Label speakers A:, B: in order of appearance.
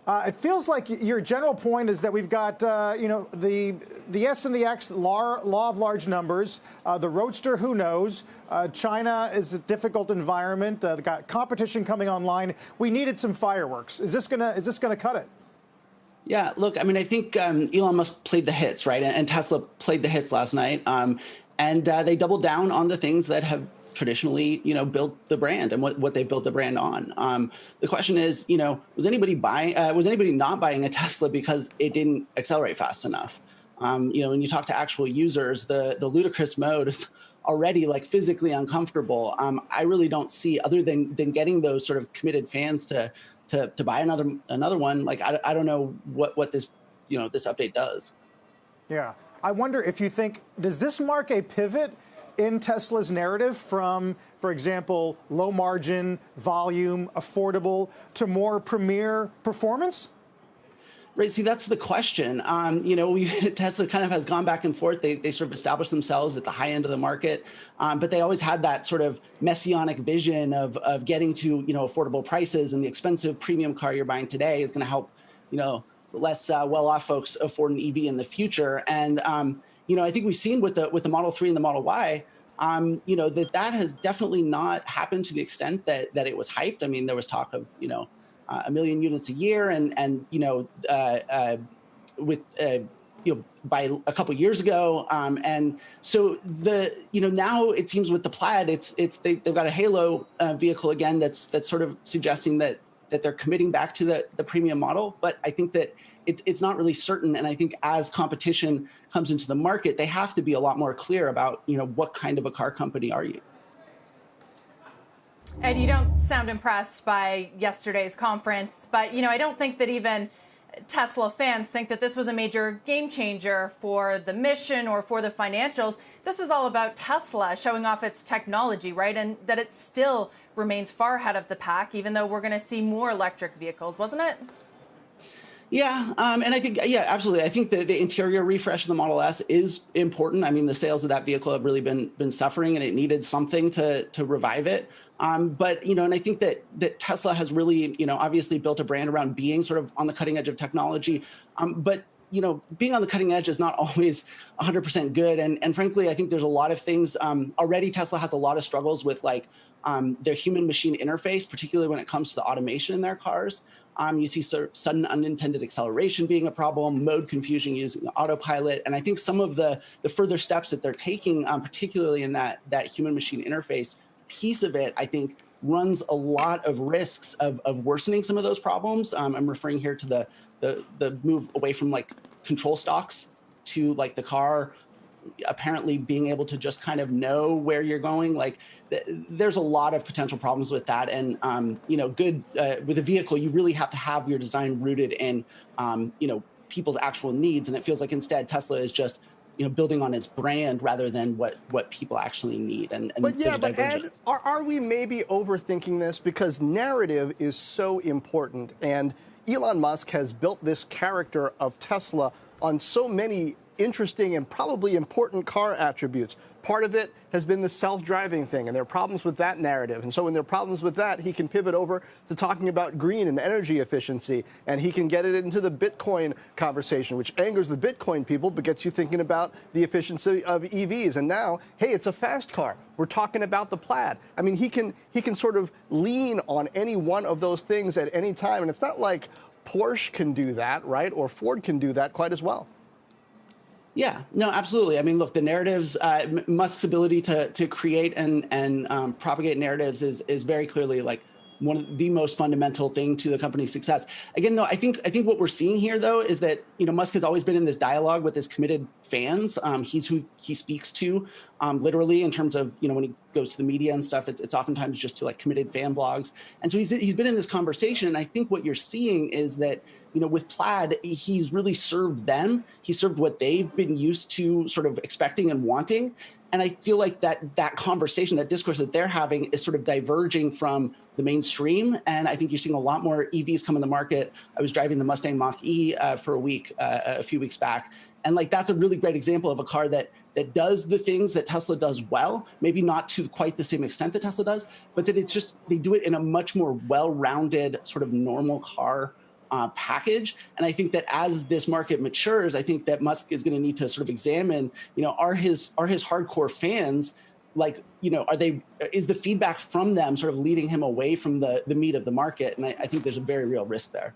A: It feels like your general point is that we've got, the S and the X, law of large numbers. The Roadster, who knows? China is a difficult environment. They've got competition coming online. We needed some fireworks. Is this gonna cut it?
B: Yeah, look, I mean, I think Elon Musk played the hits, right? And Tesla played the hits last night. And they doubled down on the things that have traditionally, built the brand and what they built the brand on. The question is, was anybody not buying a Tesla because it didn't accelerate fast enough? When you talk to actual users, the ludicrous mode is already like physically uncomfortable. I really don't see, other than getting those sort of committed fans to buy another one. Like I don't know what this this update does.
A: Yeah, I wonder if you think, does this mark a pivot in Tesla's narrative from, for example, low margin, volume, affordable, to more premier performance?
B: Right. See, that's the question. Tesla kind of has gone back and forth. They sort of established themselves at the high end of the market, but they always had that sort of messianic vision of getting to affordable prices, and the expensive premium car you're buying today is going to help less well-off folks afford an EV in the future. And I think we've seen with the Model 3 and the Model Y, that has definitely not happened to the extent that it was hyped. I mean, there was talk of, 1 million units a year by a couple years ago. And so now it seems with the Plaid, they've got a halo vehicle again, that's sort of suggesting that they're committing back to the premium model. But I think that it's not really certain. And I think as competition comes into the market, they have to be a lot more clear about, what kind of a car company are you?
C: Ed, you don't sound impressed by yesterday's conference, but, I don't think that even Tesla fans think that this was a major game changer for the mission or for the financials. This was all about Tesla showing off its technology, right? And that it still remains far ahead of the pack, even though we're going to see more electric vehicles, wasn't it?
B: Yeah, and I think, absolutely. I think the interior refresh of the Model S is important. I mean, the sales of that vehicle have really been suffering, and it needed something to revive it. But, and I think that Tesla has really, obviously built a brand around being sort of on the cutting edge of technology. But, being on the cutting edge is not always 100% good. And frankly, I think there's a lot of things. Already, Tesla has a lot of struggles with their human-machine interface, particularly when it comes to the automation in their cars. You see sort of sudden unintended acceleration being a problem, mode confusion using autopilot. And I think some of the further steps that they're taking, particularly in that human-machine interface piece of it, I think runs a lot of risks of worsening some of those problems. I'm referring here to the move away from control stalks to the car apparently being able to just kind of know where you're going. There's a lot of potential problems with that. And, with a vehicle, you really have to have your design rooted in, people's actual needs. And it feels like instead Tesla is just, building on its brand rather than what people actually need.
D: But Ed, are we maybe overthinking this? Because narrative is so important. And Elon Musk has built this character of Tesla on so many interesting and probably important car attributes. Part of it has been the self-driving thing, and there are problems with that narrative. And so when there are problems with that, he can pivot over to talking about green and energy efficiency, and he can get it into the Bitcoin conversation, which angers the Bitcoin people but gets you thinking about the efficiency of EVs. And now, hey, it's a fast car. We're talking about the Plaid. I mean, he can sort of lean on any one of those things at any time, and it's not like Porsche can do that, right? Or Ford can do that quite as well.
B: Yeah, no, absolutely. I mean, look, the narratives, Musk's ability to create and propagate narratives is very clearly one of the most fundamental thing to the company's success. Again, though, I think what we're seeing here, though, is that Musk has always been in this dialogue with his committed fans. He's who he speaks to, literally, in terms of when he goes to the media and stuff. It's oftentimes just to committed fan blogs, and so he's been in this conversation. And I think what you're seeing is that with Plaid, he's really served them. He served what they've been used to sort of expecting and wanting. And I feel like that conversation, that discourse that they're having is sort of diverging from the mainstream. And I think you're seeing a lot more EVs come in the market. I was driving the Mustang Mach-E for a week, a few weeks back. And that's a really great example of a car that does the things that Tesla does well, maybe not to quite the same extent that Tesla does, but that it's just, they do it in a much more well-rounded sort of normal car package. And I think that as this market matures, I think that Musk is going to need to sort of examine, are his hardcore fans like, is the feedback from them sort of leading him away from the meat of the market? And I think there's a very real risk there.